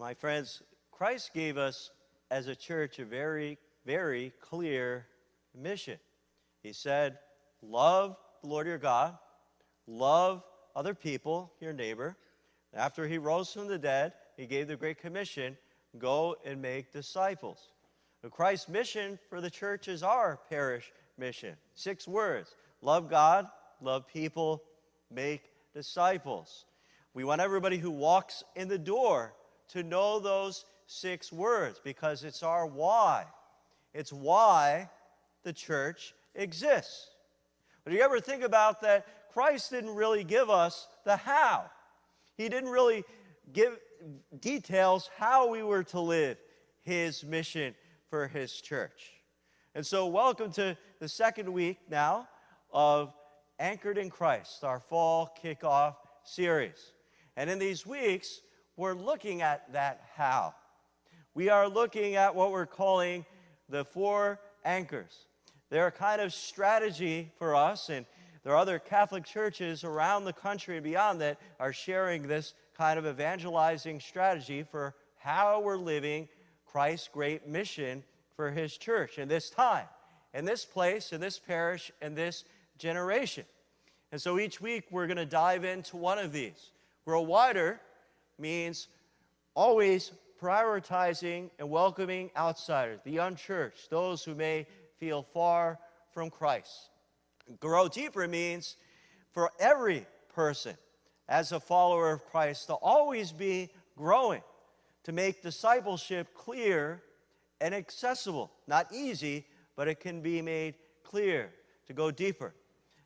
My friends, Christ gave us as a church a very, very clear mission. He said, love the Lord your God, love other people, your neighbor. After he rose from the dead, he gave the Great Commission, go and make disciples. Christ's mission for the church is our parish mission. 6 words: love God, love people, make disciples. We want everybody who walks in the door to know those 6 words because it's our why. It's why the church exists. But do you ever think about that? Christ didn't really give us the how. He didn't really give details how we were to live his mission for his church. And so welcome to the 2nd week now of Anchored in Christ, our fall kickoff series. And in these weeks, we're looking at that how. We are looking at what we're calling the 4 anchors. They're a kind of strategy for us, and there are other Catholic churches around the country and beyond that are sharing this kind of evangelizing strategy for how we're living Christ's great mission for his church in this time, in this place, in this parish, in this generation. And so each week we're going to dive into one of these. Grow wider means always prioritizing and welcoming outsiders, the unchurched, those who may feel far from Christ. Grow deeper means for every person as a follower of Christ to always be growing, to make discipleship clear and accessible. Not easy, but it can be made clear, to go deeper.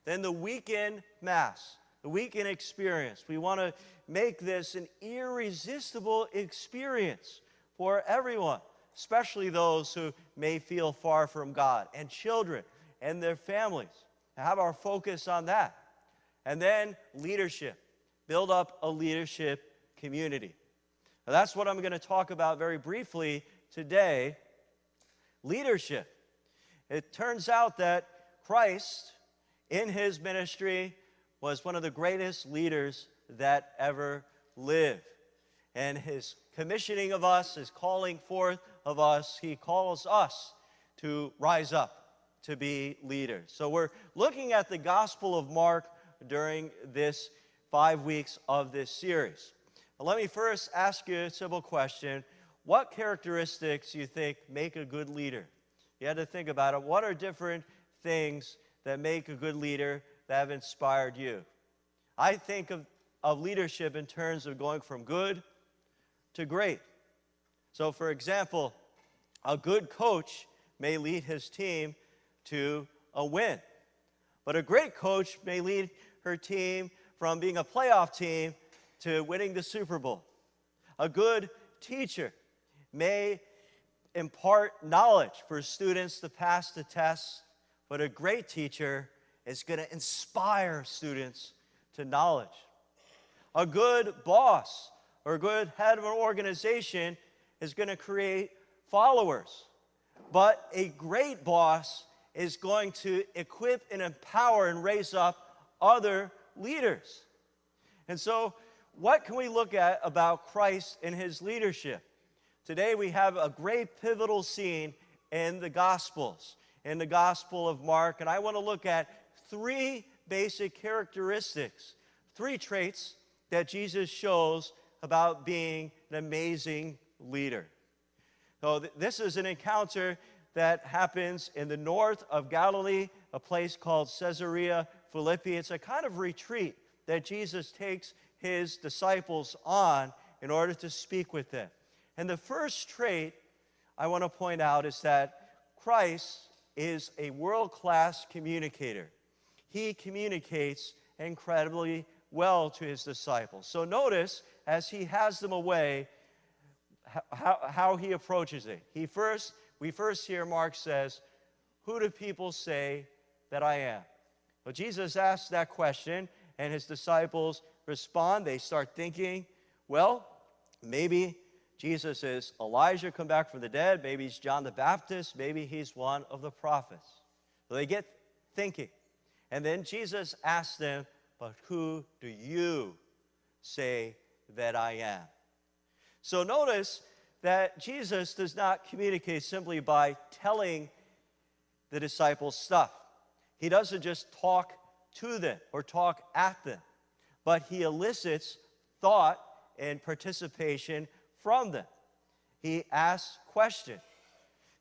Then the weekend Mass, the weekend experience. We want to make this an irresistible experience for everyone, especially those who may feel far from God, and children and their families. Have our focus on that. And then leadership. Build up a leadership community. Now, that's what I'm going to talk about very briefly today. Leadership. It turns out that Christ, in his ministry, was one of the greatest leaders that ever lived. And his commissioning of us, his calling forth of us, he calls us to rise up, to be leaders. So we're looking at the Gospel of Mark during this 5 weeks of this series. Now, let me first ask you a simple question. What characteristics do you think make a good leader? You had to think about it. What are different things that make a good leader that have inspired you? I think of leadership in terms of going from good to great. So, for example, a good coach may lead his team to a win. But a great coach may lead her team from being a playoff team to winning the Super Bowl. A good teacher may impart knowledge for students to pass the test, but a great teacher is going to inspire students to knowledge. A good boss or a good head of an organization is going to create followers, but a great boss is going to equip and empower and raise up other leaders. And so, what can we look at about Christ and his leadership? Today we have a great pivotal scene in the Gospels, in the Gospel of Mark, and I want to look at 3 basic characteristics, 3 traits that Jesus shows about being an amazing leader. So this is an encounter that happens in the north of Galilee, a place called Caesarea Philippi. It's a kind of retreat that Jesus takes his disciples on in order to speak with them. And the first trait I want to point out is that Christ is a world-class communicator. He communicates incredibly well to his disciples. So notice, as he has them away, how he approaches it. We first hear Mark says, "Who do people say that I am?" Well, Jesus asks that question, and his disciples respond. They start thinking, well, maybe Jesus is Elijah come back from the dead. Maybe he's John the Baptist. Maybe he's one of the prophets. So they get thinking. And then Jesus asks them, but who do you say that I am? So notice that Jesus does not communicate simply by telling the disciples stuff. He doesn't just talk to them or talk at them, but he elicits thought and participation from them. He asks questions.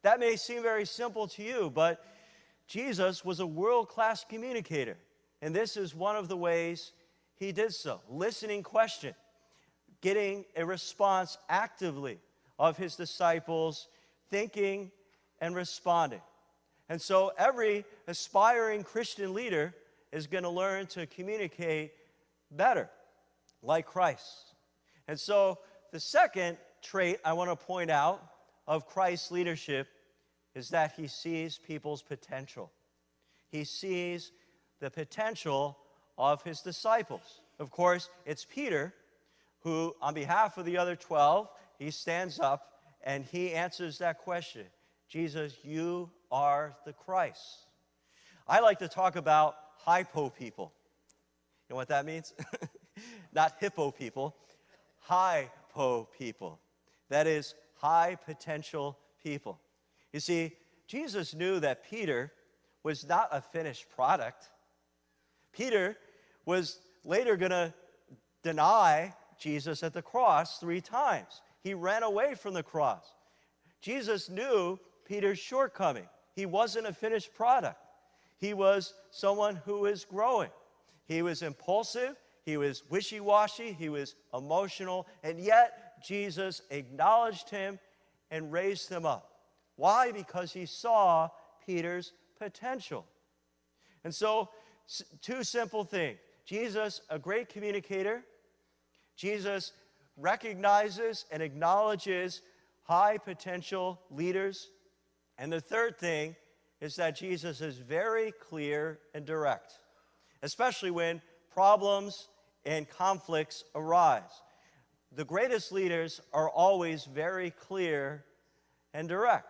That may seem very simple to you, but Jesus was a world-class communicator, and this is one of the ways he did so. Listening question, getting a response actively of his disciples, thinking and responding. And so every aspiring Christian leader is going to learn to communicate better, like Christ. And so the second trait I want to point out of Christ's leadership is that he sees people's potential. He sees the potential of his disciples. Of course, it's Peter who, on behalf of the other 12, he stands up and he answers that question. Jesus, you are the Christ. I like to talk about hypo people. You know what that means? Not hippo people, hypo people. That is high potential people. You see, Jesus knew that Peter was not a finished product. Peter was later going to deny Jesus at the cross 3 times. He ran away from the cross. Jesus knew Peter's shortcoming. He wasn't a finished product. He was someone who was growing. He was impulsive. He was wishy-washy. He was emotional. And yet, Jesus acknowledged him and raised him up. Why? Because he saw Peter's potential. And so, 2 simple things. Jesus, a great communicator. Jesus recognizes and acknowledges high potential leaders. And the third thing is that Jesus is very clear and direct, especially when problems and conflicts arise. The greatest leaders are always very clear and direct.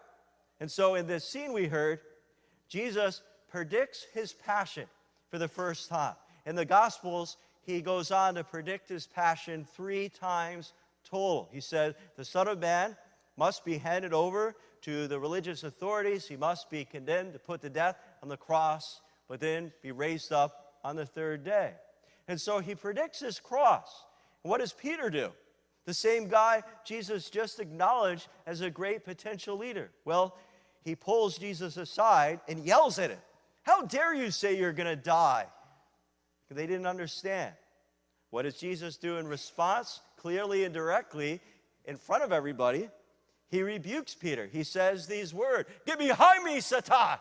And so in this scene we heard, Jesus predicts his passion for the first time. In the Gospels, he goes on to predict his passion 3 times total. He said, the Son of Man must be handed over to the religious authorities. He must be condemned to put to death on the cross, but then be raised up on the 3rd day. And so he predicts his cross. And what does Peter do? The same guy Jesus just acknowledged as a great potential leader. Well, he pulls Jesus aside and yells at him. How dare you say you're going to die? They didn't understand. What does Jesus do in response? Clearly and directly, in front of everybody, he rebukes Peter. He says these words, "Get behind me, Satan!"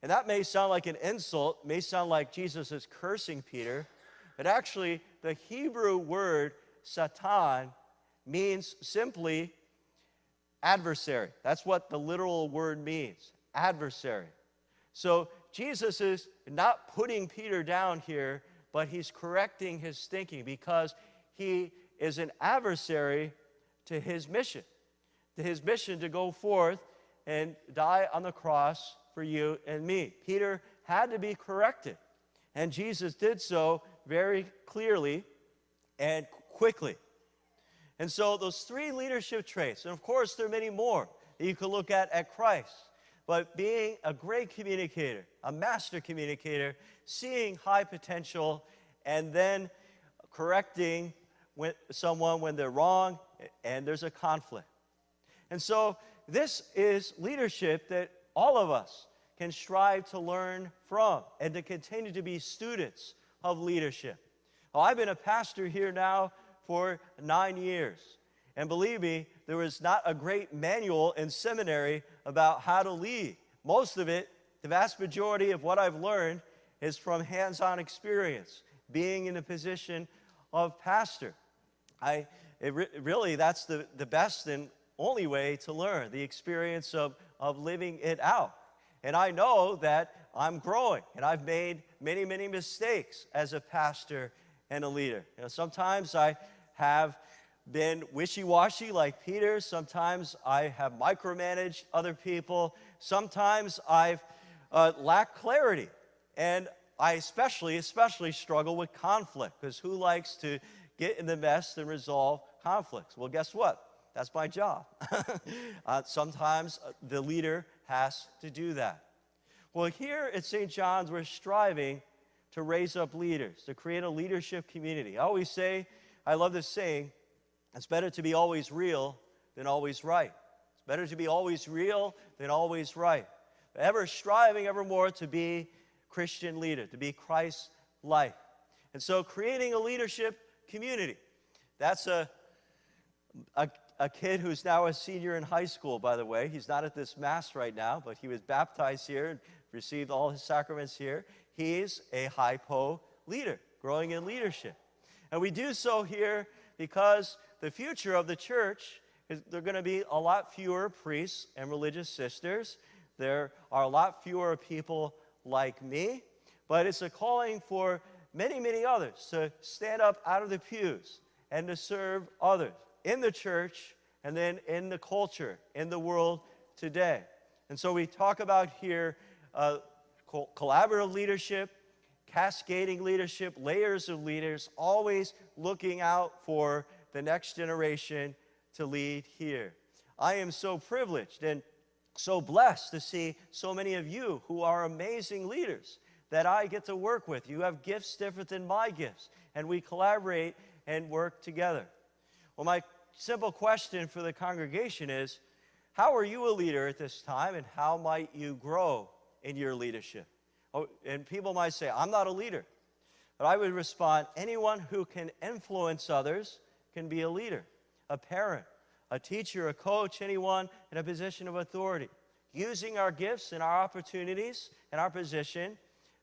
And that may sound like an insult, may sound like Jesus is cursing Peter, but actually the Hebrew word Satan means simply adversary. That's what the literal word means, adversary. So Jesus is not putting Peter down here, but he's correcting his thinking because he is an adversary to his mission to go forth and die on the cross for you and me. Peter had to be corrected, and Jesus did so very clearly and quickly. And so those 3 leadership traits, and of course there are many more that you can look at Christ, but being a great communicator, a master communicator, seeing high potential, and then correcting someone when they're wrong and there's a conflict. And so this is leadership that all of us can strive to learn from and to continue to be students of leadership. Well, I've been a pastor here now for 9 years. And believe me, there was not a great manual in seminary about how to lead. Most of it, the vast majority of what I've learned is from hands-on experience, being in the position of pastor. Really, that's the best and only way to learn, the experience of living it out. And I know that I'm growing, and I've made many, many mistakes as a pastor and a leader. You know, sometimes I have been wishy-washy like Peter. Sometimes I have micromanaged other people. Sometimes I've lacked clarity. And I especially struggle with conflict, because who likes to get in the mess and resolve conflicts. Well, guess what? That's my job. Sometimes the leader has to do that. Well, here at St. John's, we're striving to raise up leaders, to create a leadership community. I always say, I love this saying, it's better to be always real than always right. It's better to be always real than always right. Ever striving ever more to be Christian leader, to be Christ-like. And so creating a leadership community. That's a kid who's now a senior in high school, by the way. He's not at this Mass right now, but he was baptized here and received all his sacraments here. He's a hypo leader, growing in leadership. And we do so here because the future of the church is there are going to be a lot fewer priests and religious sisters. There are a lot fewer people like me, but it's a calling for many, many others to stand up out of the pews and to serve others in the church and then in the culture, in the world today. And so we talk about here collaborative leadership, cascading leadership, layers of leaders, always looking out for the next generation to lead here. I am so privileged and so blessed to see so many of you who are amazing leaders that I get to work with. You have gifts different than my gifts, and we collaborate and work together. Well, my simple question for the congregation is, how are you a leader at this time, and how might you grow in your leadership? Oh, and people might say, I'm not a leader. But I would respond, anyone who can influence others can be a leader, a parent, a teacher, a coach, anyone in a position of authority, using our gifts and our opportunities and our position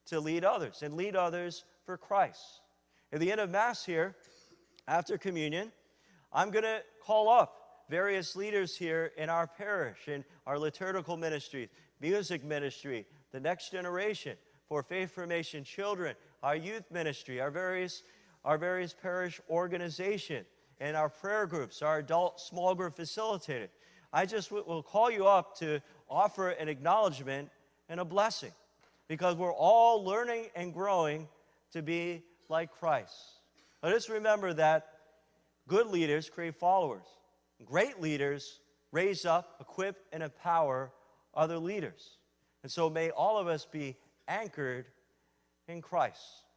to lead others and lead others for Christ. At the end of Mass here, after communion, I'm going to call up various leaders here in our parish, in our liturgical ministry, music ministry, the next generation, for faith formation children, our youth ministry, our various parish organizations, and our prayer groups, our adult small group facilitator. I just will call you up to offer an acknowledgement and a blessing, because we're all learning and growing to be like Christ. Let us remember that good leaders create followers. Great leaders raise up, equip, and empower other leaders. And so may all of us be anchored in Christ.